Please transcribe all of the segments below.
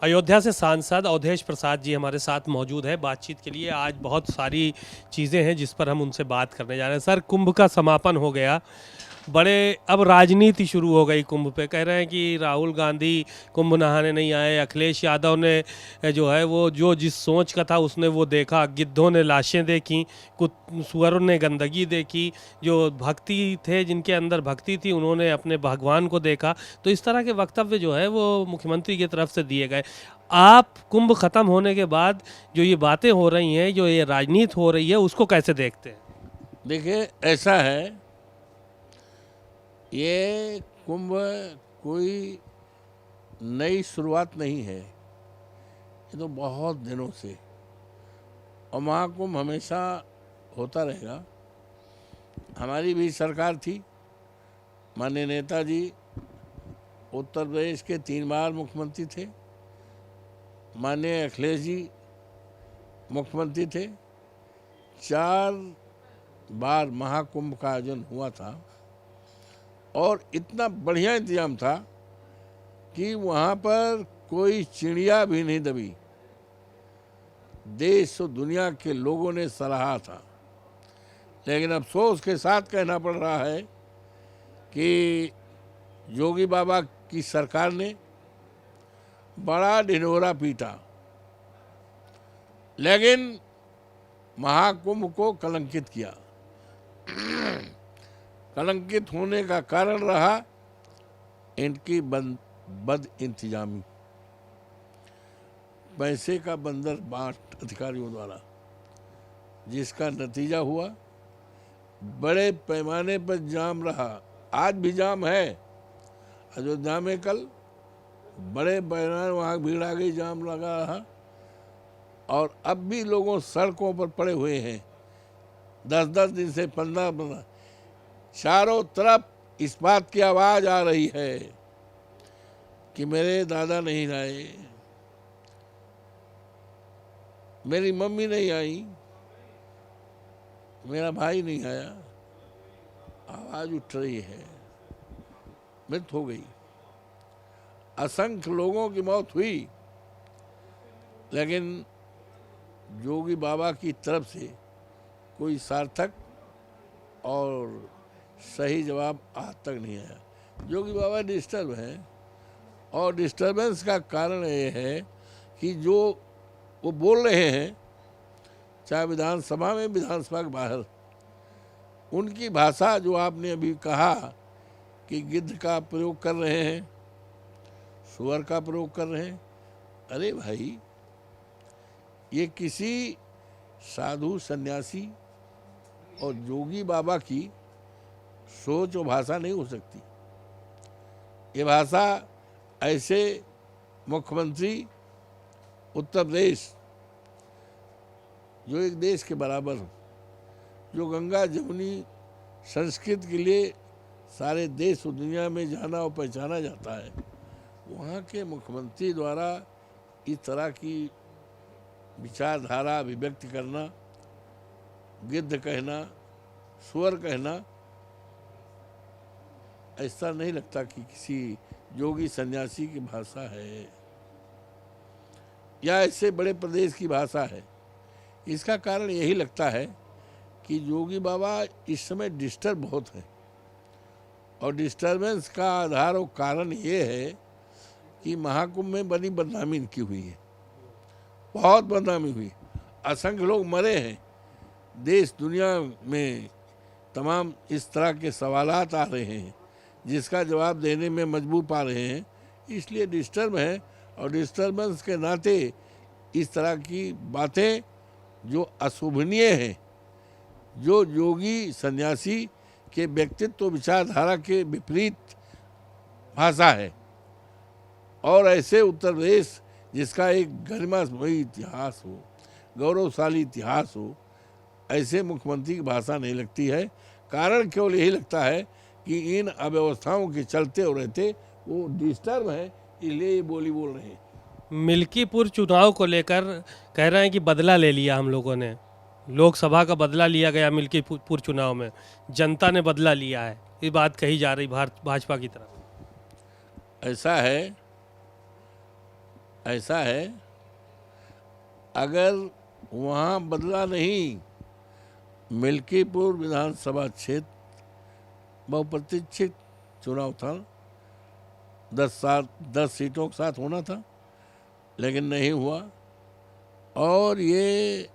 अयोध्या से सांसद अवधेश प्रसाद जी हमारे साथ मौजूद है बातचीत के लिए। आज बहुत सारी चीज़ें हैं जिस पर हम उनसे बात करने जा रहे हैं। सर, कुंभ का समापन हो गया, बड़े अब राजनीति शुरू हो गई कुंभ पे। कह रहे हैं कि राहुल गांधी कुंभ नहाने नहीं आए, अखिलेश यादव ने जो है वो जो जिस सोच का था उसने वो देखा, गिद्धों ने लाशें देखी, कुछ सुअरों ने गंदगी देखी, जो भक्ति थे जिनके अंदर भक्ति थी उन्होंने अपने भगवान को देखा। तो इस तरह के वक्तव्य जो है वो मुख्यमंत्री की तरफ से दिए गए। आप कुंभ खत्म होने के बाद जो ये बातें हो रही हैं, जो ये राजनीति हो रही है, उसको कैसे देखते हैं? देखिए, ऐसा है, ये कुंभ कोई नई शुरुआत नहीं है। ये तो बहुत दिनों से, और महाकुंभ हमेशा होता रहेगा। हमारी भी सरकार थी, माननीय नेताजी उत्तर प्रदेश के 3 बार मुख्यमंत्री थे, माननीय अखिलेश जी मुख्यमंत्री थे, 4 बार महाकुंभ का आयोजन हुआ था और इतना बढ़िया इंतजाम था कि वहाँ पर कोई चिड़िया भी नहीं दबी। देश और दुनिया के लोगों ने सराहा था। लेकिन अफसोस के साथ कहना पड़ रहा है कि योगी बाबा की सरकार ने बड़ा ढिंढोरा पीटा, लेकिन महाकुंभ को कलंकित किया। कलंकित होने का कारण रहा इनकी बद इंतजामी, पैसे का बंदर बांट अधिकारियों द्वारा, जिसका नतीजा हुआ बड़े पैमाने पर जाम रहा। आज भी जाम है। अयोध्या में कल बड़े पैमाने वहाँ भीड़ आ गई, जाम लगा रहा, और अब भी लोगों सड़कों पर पड़े हुए हैं 10-10 दिन से, 15-15। चारों तरफ इस बात की आवाज़ आ रही है कि मेरे दादा नहीं आए, मेरी मम्मी नहीं आई, मेरा भाई नहीं आया। आवाज़ उठ रही है, मृत्यु हो गई, असंख्य लोगों की मौत हुई, लेकिन योगी बाबा की तरफ से कोई सार्थक और सही जवाब आज तक नहीं आया। योगी बाबा डिस्टर्ब हैं, और डिस्टर्बेंस का कारण ये है कि जो वो बोल रहे हैं, चाहे विधानसभा में, विधानसभा के बाहर, उनकी भाषा जो आपने अभी कहा कि गिद्ध का प्रयोग कर रहे हैं, सुअर का प्रयोग कर रहे हैं। अरे भाई, ये किसी साधु सन्यासी और योगी बाबा की सोच और भाषा नहीं हो सकती। ये भाषा ऐसे मुख्यमंत्री उत्तर प्रदेश, जो एक देश के बराबर हो, जो गंगा जमुनी संस्कृत के लिए सारे देश और दुनिया में जाना और पहचाना जाता है, वहाँ के मुख्यमंत्री द्वारा इस तरह की विचारधारा अभिव्यक्त करना, गिद्ध कहना, सुअर कहना, ऐसा नहीं लगता कि किसी योगी सन्यासी की भाषा है या ऐसे बड़े प्रदेश की भाषा है। इसका कारण यही लगता है कि योगी बाबा इस समय डिस्टर्ब बहुत है, और डिस्टर्बेंस का आधार और कारण ये है कि महाकुंभ में बड़ी बदनामी इनकी हुई है, बहुत बदनामी हुई, असंख्य लोग मरे हैं। देश दुनिया में तमाम इस तरह के सवालात आ रहे हैं जिसका जवाब देने में मजबूर पा रहे हैं, इसलिए डिस्टर्ब हैं। और डिस्टर्बेंस के नाते इस तरह की बातें जो अशोभनीय हैं, जो योगी सन्यासी के व्यक्तित्व विचारधारा के विपरीत भाषा है, और ऐसे उत्तर प्रदेश जिसका एक गरिमामयी इतिहास हो, गौरवशाली इतिहास हो, ऐसे मुख्यमंत्री की भाषा नहीं लगती है। कारण केवल यही लगता है कि इन अव्यवस्थाओं के चलते और रहते वो डिस्टर्ब हैं, इसलिए ये बोली बोल रहे हैं। मिल्कीपुर चुनाव को लेकर कह रहे हैं कि बदला ले लिया हम लोगों ने, लोकसभा का बदला लिया गया मिल्कीपुर चुनाव में, जनता ने बदला लिया है, ये बात कही जा रही भाजपा की तरफ। ऐसा है, ऐसा है, अगर वहाँ बदला नहीं, मिल्कीपुर विधानसभा क्षेत्र बहुप्रतीक्षित चुनाव था, 10 सीटों के साथ होना था, लेकिन नहीं हुआ। और ये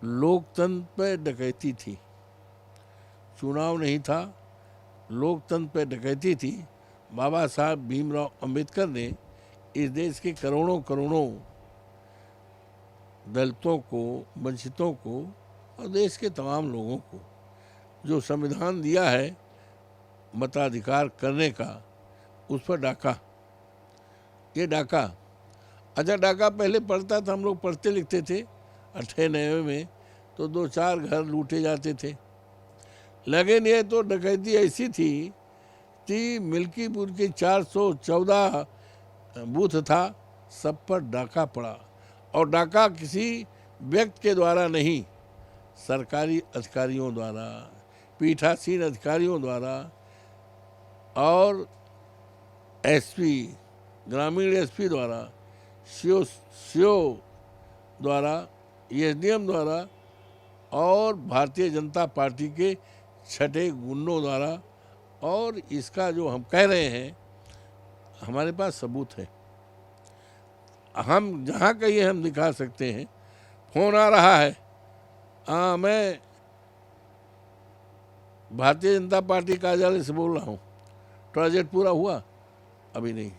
लोकतंत्र पे डकैती थी, चुनाव नहीं था, लोकतंत्र पे डकैती थी। बाबा साहब भीमराव अंबेडकर ने इस देश के करोड़ों करोड़ों दलितों को, वंचितों को और देश के तमाम लोगों को जो संविधान दिया है मताधिकार करने का, उस पर डाका, ये डाका। अच्छा, डाका पहले पढ़ता था, हम लोग पढ़ते लिखते थे 98 में, तो 2-4 घर लूटे जाते थे। लेकिन ये तो डकैती ऐसी थी कि मिल्कीपुर के 414 बूथ था, सब पर डाका पड़ा। और डाका किसी व्यक्ति के द्वारा नहीं, सरकारी अधिकारियों द्वारा, पीठासीन अधिकारियों द्वारा और एसपी, ग्रामीण एसपी द्वारा, सीओ द्वारा, एसडीएम द्वारा और भारतीय जनता पार्टी के छठे गुंडों द्वारा। और इसका जो हम कह रहे हैं, हमारे पास सबूत है, हम जहाँ कहिए हम दिखा सकते हैं। फोन आ रहा है, हाँ मैं भारतीय जनता पार्टी कार्यालय से बोल रहा हूँ, प्रोजेक्ट पूरा हुआ? अभी नहीं,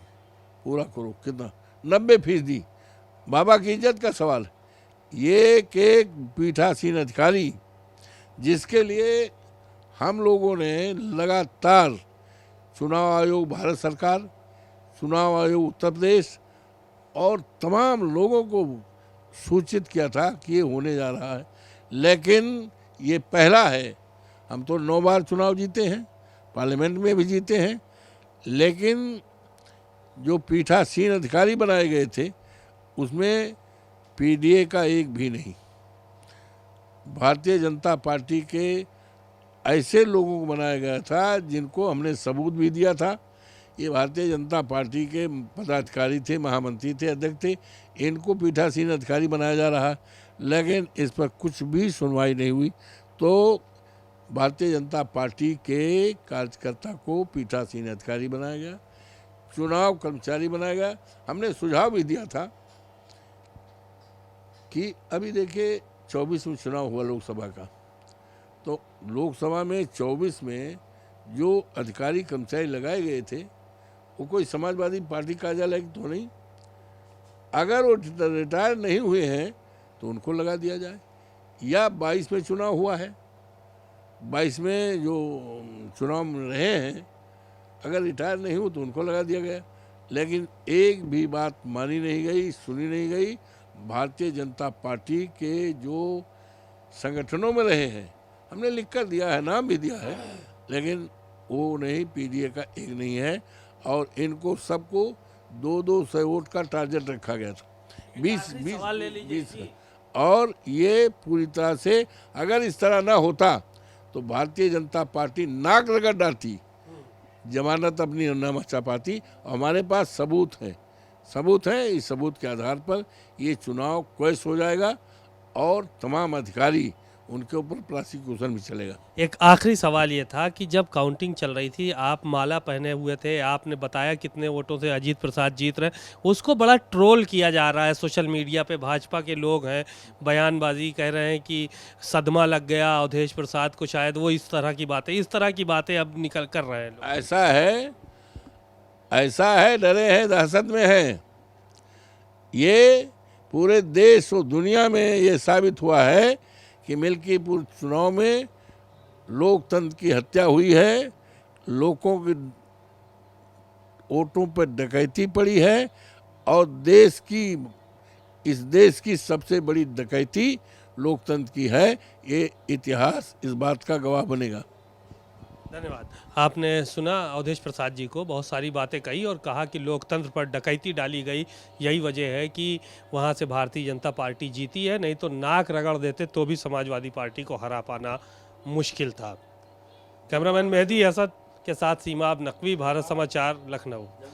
पूरा करो। कितना? 90%। बाबा की इज्जत का सवाल। ये एक पीठासीन अधिकारी जिसके लिए हम लोगों ने लगातार चुनाव आयोग भारत सरकार, चुनाव आयोग उत्तर प्रदेश और तमाम लोगों को सूचित किया था कि ये होने जा रहा है, लेकिन ये पहला है। हम तो 9 बार चुनाव जीते हैं, पार्लियामेंट में भी जीते हैं, लेकिन जो पीठासीन अधिकारी बनाए गए थे उसमें पीडीए का एक भी नहीं। भारतीय जनता पार्टी के ऐसे लोगों को बनाया गया था जिनको हमने सबूत भी दिया था। ये भारतीय जनता पार्टी के पदाधिकारी थे, महामंत्री थे, अध्यक्ष थे, इनको पीठासीन अधिकारी बनाया जा रहा है, लेकिन इस पर कुछ भी सुनवाई नहीं हुई। तो भारतीय जनता पार्टी के कार्यकर्ता को पीठासीन अधिकारी बनाया गया, चुनाव कर्मचारी बनाया गया। हमने सुझाव भी दिया था कि अभी देखिए 24 में चुनाव हुआ लोकसभा का, तो लोकसभा में 24 में जो अधिकारी कर्मचारी लगाए गए थे वो कोई समाजवादी पार्टी कार्यालय तो नहीं। अगर वो रिटायर नहीं हुए हैं तो उनको लगा दिया जाए, या 22 में चुनाव हुआ है, 22 में जो चुनाव रहे हैं, अगर रिटायर नहीं हो तो उनको लगा दिया गया। लेकिन एक भी बात मानी नहीं गई, सुनी नहीं गई। भारतीय जनता पार्टी के जो संगठनों में रहे हैं, हमने लिख कर दिया है, नाम भी दिया है, लेकिन वो नहीं, पीडीए का एक नहीं है। और इनको सबको 200 वोट का टारगेट रखा गया था, 20। और ये पूरी तरह से अगर इस तरह ना होता तो भारतीय जनता पार्टी नाक रगड़ डालती, जमानत अपनी न मचा पाती। हमारे पास सबूत है, इस सबूत के आधार पर ये चुनाव क्वैश हो जाएगा और तमाम अधिकारी, उनके ऊपर प्रोसिक्यूशन भी चलेगा। एक आखिरी सवाल ये था कि जब काउंटिंग चल रही थी, आप माला पहने हुए थे, आपने बताया कितने वोटों से अजीत प्रसाद जीत रहे, उसको बड़ा ट्रोल किया जा रहा है सोशल मीडिया पे। भाजपा के लोग हैं, बयानबाजी कर रहे हैं कि सदमा लग गया अवधेश प्रसाद को, शायद वो इस तरह की बातें अब निकल कर रहे हैं लोग। ऐसा है, डरे हैं, दहशत में हैं। ये पूरे देश और दुनिया में ये साबित हुआ है कि मिल्कीपुर चुनाव में लोकतंत्र की हत्या हुई है, लोगों के वोटों पर डकैती पड़ी है, और इस देश की सबसे बड़ी डकैती लोकतंत्र की है। ये इतिहास इस बात का गवाह बनेगा। धन्यवाद। आपने सुना अवधेश प्रसाद जी को, बहुत सारी बातें कही और कहा कि लोकतंत्र पर डकैती डाली गई, यही वजह है कि वहाँ से भारतीय जनता पार्टी जीती है, नहीं तो नाक रगड़ देते तो भी समाजवादी पार्टी को हरा पाना मुश्किल था। कैमरामैन मेहदी असद के साथ सीमाब नकवी, भारत समाचार, लखनऊ।